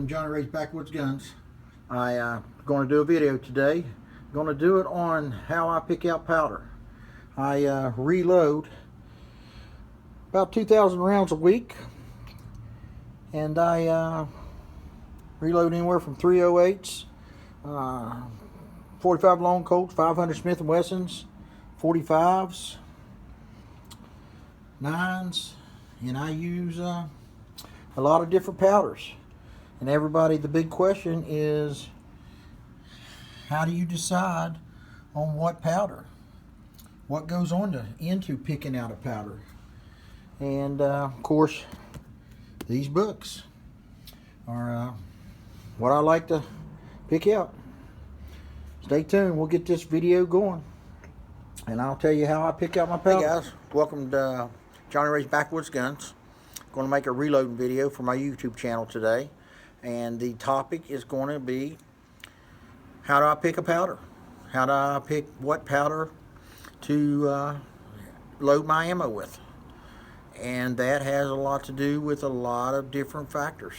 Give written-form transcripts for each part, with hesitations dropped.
from Johnny Ray's Backwoods Guns. I'm going to do a video today. Going to do it on how I pick out powder. I reload about 2,000 rounds a week, and I reload anywhere from 308s, 45 long Colts, 500 Smith & Wessons, 45s, 9s, and I use a lot of different powders. And everybody, the big question is, how do you decide on what powder? What goes on into picking out a powder? And of course, these books are what I like to pick out. Stay tuned, we'll get this video going, and I'll tell you how I pick out my powder. Hey guys, welcome to Johnny Ray's Backwoods Guns. Going to make a reloading video for my YouTube channel today, and the topic is going to be, how do I pick a powder? How do I pick what powder to load my ammo with? And that has a lot to do with a lot of different factors.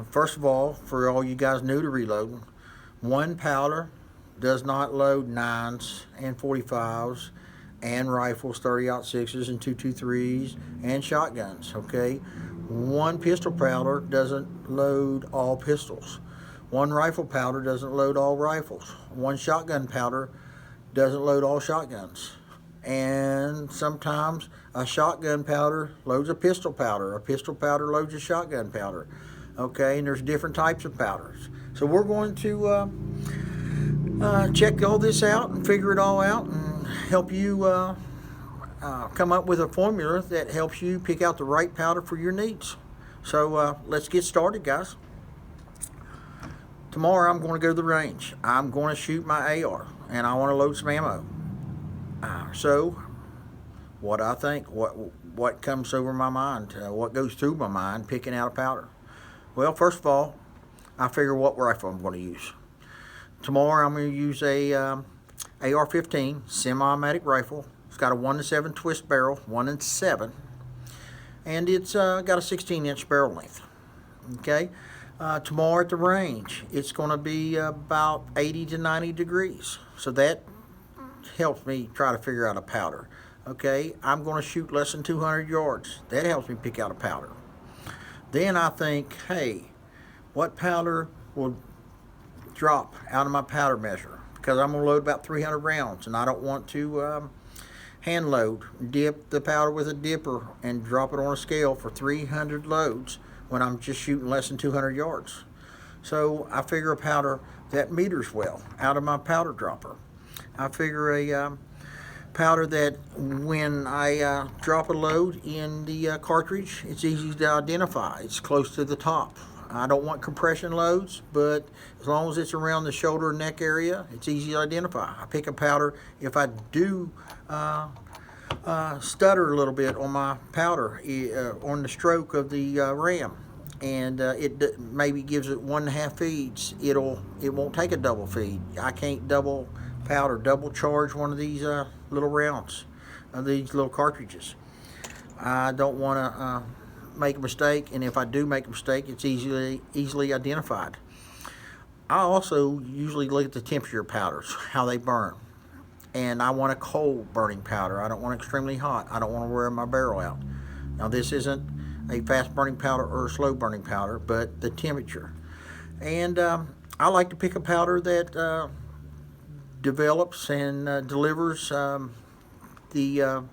First of all, for all you guys new to reloading, one powder does not load 9s and 45s and rifles, 30-06s and 223s and shotguns, okay? One pistol powder doesn't load all pistols. One rifle powder doesn't load all rifles. One shotgun powder doesn't load all shotguns. And sometimes a shotgun powder loads a pistol powder loads a shotgun powder, okay? And there's different types of powders. So we're going to check all this out and figure it all out and help you come up with a formula that helps you pick out the right powder for your needs. So let's get started, guys. Tomorrow I'm going to go to the range. I'm going to shoot my AR, and I want to load some ammo. So what I think, what comes over my mind, what goes through my mind picking out a powder. Well, first of all, I figure what rifle I'm going to use. Tomorrow I'm going to use a AR-15 semi-automatic rifle. It's got a 1-7 twist barrel, 1-7, and it's got a 16-inch barrel length. Okay, tomorrow at the range, it's going to be about 80 to 90 degrees, so that helps me try to figure out a powder. Okay, I'm going to shoot less than 200 yards. That helps me pick out a powder. Then I think, hey, what powder will drop out of my powder measure? Because I'm going to load about 300 rounds, and I don't want to hand load, dip the powder with a dipper and drop it on a scale for 300 loads when I'm just shooting less than 200 yards. So I figure a powder that meters well out of my powder dropper. I figure a powder that when I drop a load in the cartridge, it's easy to identify. It's close to the top. I don't want compression loads, but as long as it's around the shoulder and neck area, it's easy to identify. I pick a powder if I do stutter a little bit on my powder, on the stroke of the ram, and it maybe gives it 1.5 feeds. It won't take a double feed. I can't double charge one of these little rounds, these little cartridges. I don't want to make a mistake, and if I do make a mistake, it's easily identified. I also usually look at the temperature of powders, how they burn, and I want a cold burning powder. I don't want extremely hot. I don't want to wear my barrel out. Now this isn't a fast burning powder or a slow burning powder, but the temperature. And I like to pick a powder that develops and delivers the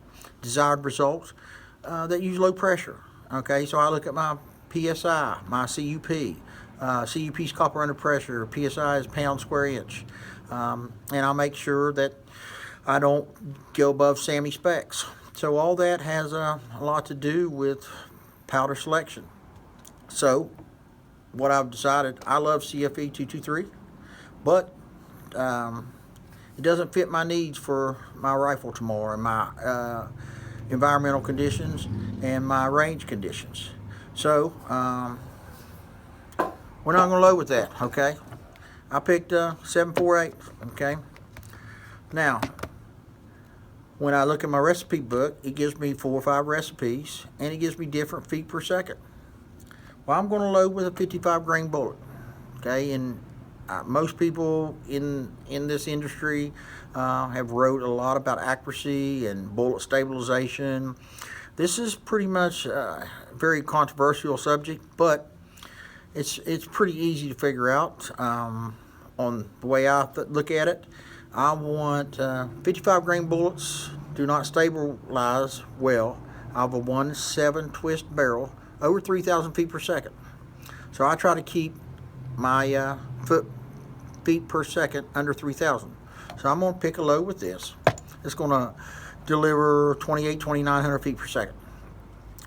desired results that use low pressure. Okay, so I look at my PSI, my CUP. CUP is copper under pressure. PSI is pound square inch. And I'll make sure that I don't go above SAMI specs. So all that has a lot to do with powder selection. So what I've decided, I love CFE 223, but it doesn't fit my needs for my rifle tomorrow and my environmental conditions and my range conditions. So we're not going to load with that, okay? I picked 748, okay? Now, when I look at my recipe book, it gives me 4 or 5 recipes, and it gives me different feet per second. Well, I'm going to load with a 55 grain bullet. Okay, and most people in this industry have wrote a lot about accuracy and bullet stabilization. This is pretty much a very controversial subject, but it's pretty easy to figure out on the way I look at it. I want 55 grain bullets do not stabilize well. I have a 1.7 twist barrel over 3,000 feet per second. So I try to keep my feet per second under 3,000. So I'm going to pick a load with this. It's going to deliver 2,900 feet per second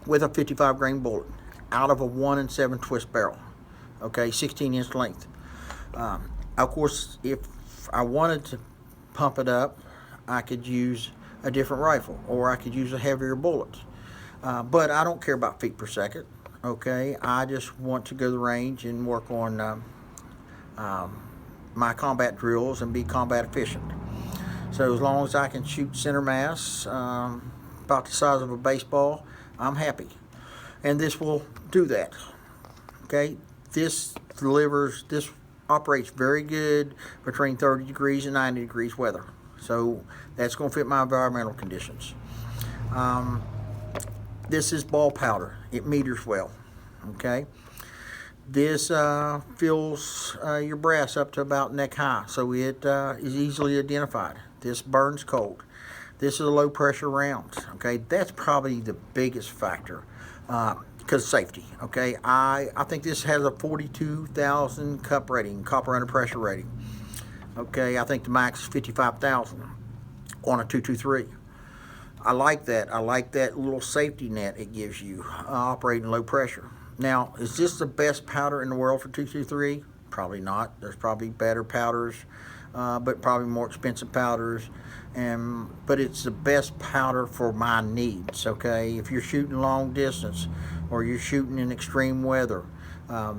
with a 55 grain bullet out of a 1.7 twist barrel. Okay, 16-inch length. Of course, if I wanted to pump it up, I could use a different rifle, or I could use a heavier bullet. But I don't care about feet per second. Okay, I just want to go to the range and work on my combat drills and be combat efficient. So as long as I can shoot center mass about the size of a baseball, I'm happy. And this will do that. Okay, this operates very good between 30 degrees and 90 degrees weather. So that's going to fit my environmental conditions. This is ball powder. It meters well. Okay. This fills your brass up to about neck high, so it is easily identified. This burns cold. This is a low pressure round. Okay, that's probably the biggest factor because safety. Okay, I think this has a 42,000 cup rating, copper under pressure rating. Okay, I think the max is 55,000 on a 223. I like that. I like that little safety net it gives you operating low pressure. Now, is this the best powder in the world for 223? Probably not. There's probably better powders, but probably more expensive powders. But it's the best powder for my needs, okay? If you're shooting long distance or you're shooting in extreme weather,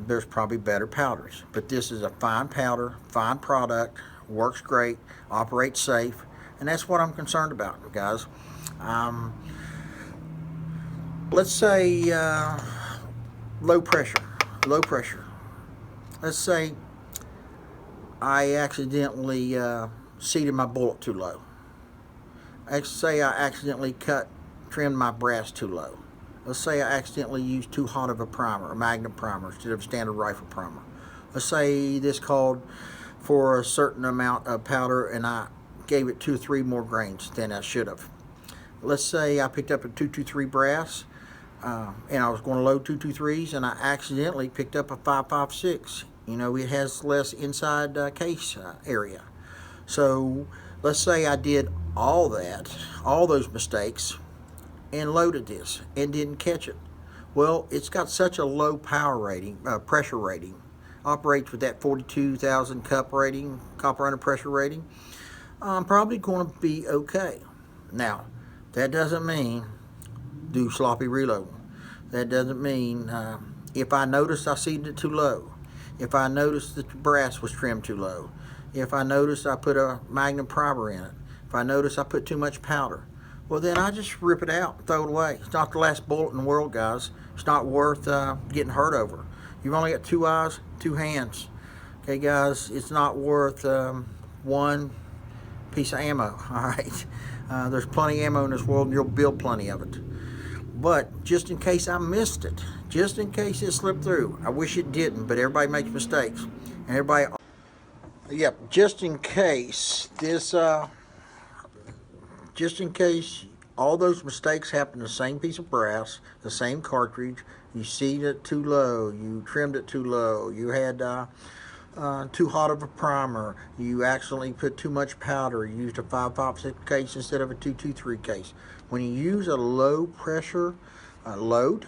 there's probably better powders. But this is a fine powder, fine product, works great, operates safe, and that's what I'm concerned about, guys. Let's say low pressure. Let's say I accidentally seated my bullet too low. Let's say I accidentally trimmed my brass too low. Let's say I accidentally used too hot of a primer, a Magnum primer, instead of a standard rifle primer. Let's say this called for a certain amount of powder and I gave it 2 or 3 more grains than I should have. Let's say I picked up a 223 brass and I was going to load 223s and I accidentally picked up a 5.56. You know, it has less inside case area. So let's say I did all those mistakes and loaded this and didn't catch it. Well, it's got such a low power rating, pressure rating, operates with that 42,000 cup rating, copper under pressure rating. I'm probably going to be okay. Now, that doesn't mean do sloppy reloading. That doesn't mean if I noticed I seated it too low, if I noticed that the brass was trimmed too low, if I noticed I put a Magnum primer in it, if I noticed I put too much powder, well then I just rip it out and throw it away. It's not the last bullet in the world, guys. It's not worth getting hurt over. You've only got 2 eyes, 2 hands. Okay, guys, it's not worth one piece of ammo, all right? There's plenty of ammo in this world and you'll build plenty of it. But just in case I missed it, just in case it slipped through, I wish it didn't, but everybody makes mistakes. And everybody, yep, just in case all those mistakes happen to the same piece of brass, the same cartridge, you seated it too low, you trimmed it too low, you had too hot of a primer, you accidentally put too much powder, you used a 5.56 case instead of a 223 case. When you use a low pressure load,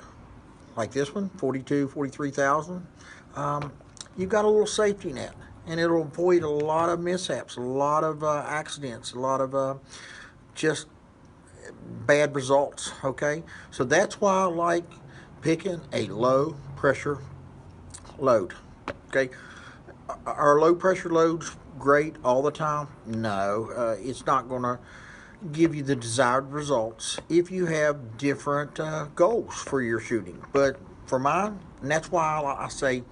like this one, 43,000, you've got a little safety net, and it'll avoid a lot of mishaps, a lot of accidents, a lot of just bad results, okay? So that's why I like picking a low pressure load, okay? Are low pressure loads great all the time? No, it's not going to give you the desired results if you have different goals for your shooting. But for mine, and that's why I say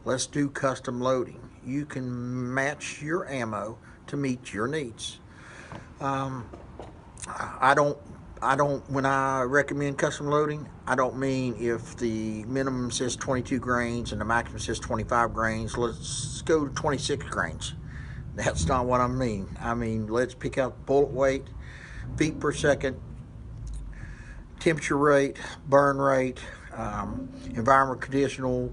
let's do custom loading. You can match your ammo to meet your needs. I don't when I recommend custom loading, I don't mean if the minimum says 22 grains and the maximum says 25 grains, let's go to 26 grains. That's not what I mean. I mean, let's pick out bullet weight, feet per second, temperature rate, burn rate, environment conditional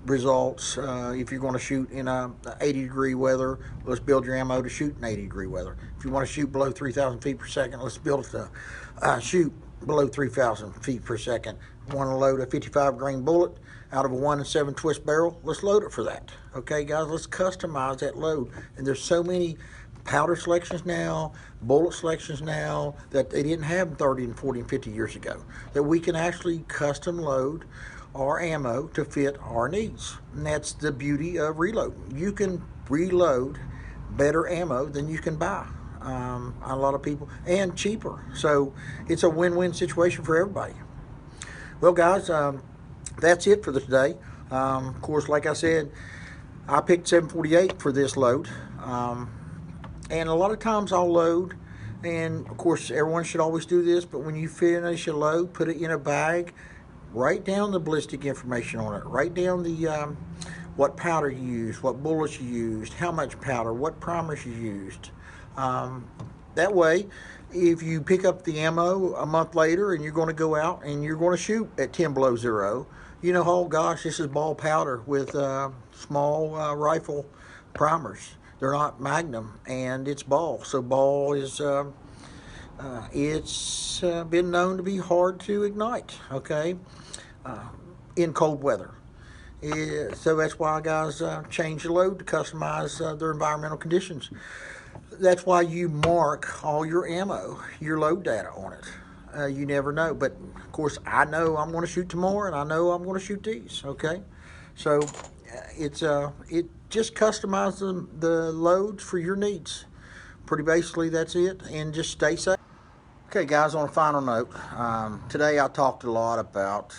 results. If you're going to shoot in a 80-degree weather, let's build your ammo to shoot in 80-degree weather. If you want to shoot below 3,000 feet per second, let's build it to shoot below 3,000 feet per second. Want to load a 55-grain bullet out of a 1 7 twist barrel? Let's load it for that. Okay, guys, let's customize that load. And there's so many powder selections now, bullet selections now that they didn't have 30 and 40 and 50 years ago, that we can actually custom load our ammo to fit our needs. And that's the beauty of reloading. You can reload better ammo than you can buy. A lot of people, and cheaper. So it's a win-win situation for everybody. Well, guys, that's it for today. Of course, like I said, I picked 748 for this load. And a lot of times I'll load, and of course everyone should always do this, but when you finish a load, put it in a bag, write down the ballistic information on it, write down the what powder you used, what bullets you used, how much powder, what primers you used. That way, if you pick up the ammo a month later and you're going to go out and you're going to shoot at 10 below zero, you know, oh gosh, this is ball powder with small rifle primers. They're not Magnum, and it's ball. So ball is, it's been known to be hard to ignite, okay, in cold weather. So that's why guys change the load to customize their environmental conditions. That's why you mark all your ammo, your load data on it. You never know, but of course I know I'm going to shoot tomorrow, and I know I'm going to shoot these, okay? So it just customizes the loads for your needs. Pretty basically that's it, and just stay safe. Okay guys, on a final note, today I talked a lot about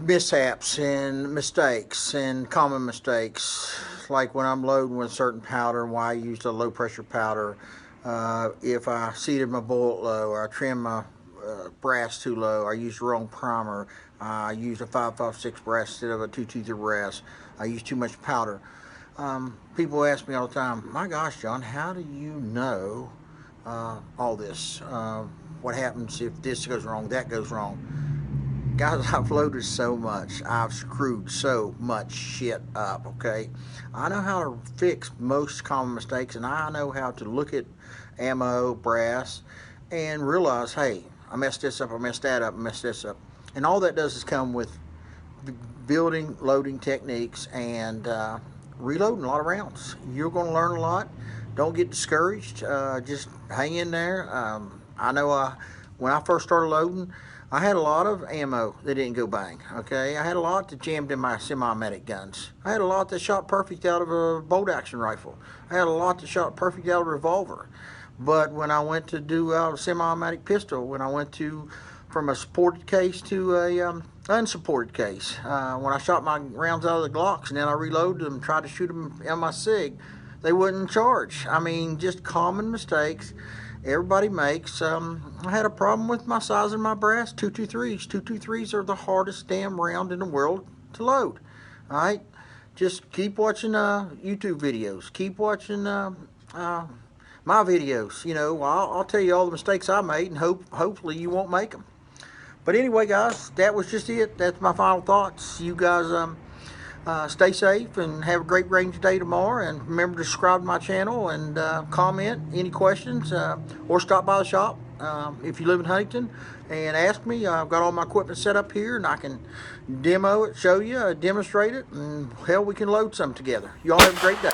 mishaps and mistakes and common mistakes, like when I'm loading with a certain powder, why I used a low pressure powder, if I seated my bullet low, or I trimmed my brass too low, I used the wrong primer, I used a 5.56 brass instead of a 223 brass, I used too much powder. People ask me all the time, my gosh John, how do you know all this? What happens if this goes wrong, that goes wrong? Guys, I've loaded so much, I've screwed so much shit up, okay? I know how to fix most common mistakes, and I know how to look at ammo, brass, and realize, hey, I messed this up, I messed that up, I messed this up. And all that does is come with building, loading techniques, and reloading a lot of rounds. You're going to learn a lot. Don't get discouraged. Just hang in there. I know when I first started loading, I had a lot of ammo that didn't go bang, okay? I had a lot that jammed in my semi-automatic guns. I had a lot that shot perfect out of a bolt-action rifle. I had a lot that shot perfect out of a revolver. But when I went to do a semi-automatic pistol, when I went from a supported case to a unsupported case, when I shot my rounds out of the Glocks and then I reloaded them and tried to shoot them on my SIG, they wouldn't charge. I mean, just common mistakes everybody makes. I had a problem with my size of my brass 223s. 223s are the hardest damn round in the world to load. All right, just keep watching YouTube videos. Keep watching my videos. You know, I'll tell you all the mistakes I made, and hopefully you won't make them. But anyway, guys, that was just it. That's my final thoughts. You guys stay safe and have a great range day tomorrow, and remember to subscribe to my channel and comment any questions, or stop by the shop if you live in Huntington and ask me. I've got all my equipment set up here, and I can demo it, show you, demonstrate it, and hell, we can load some together. Y'all have a great day.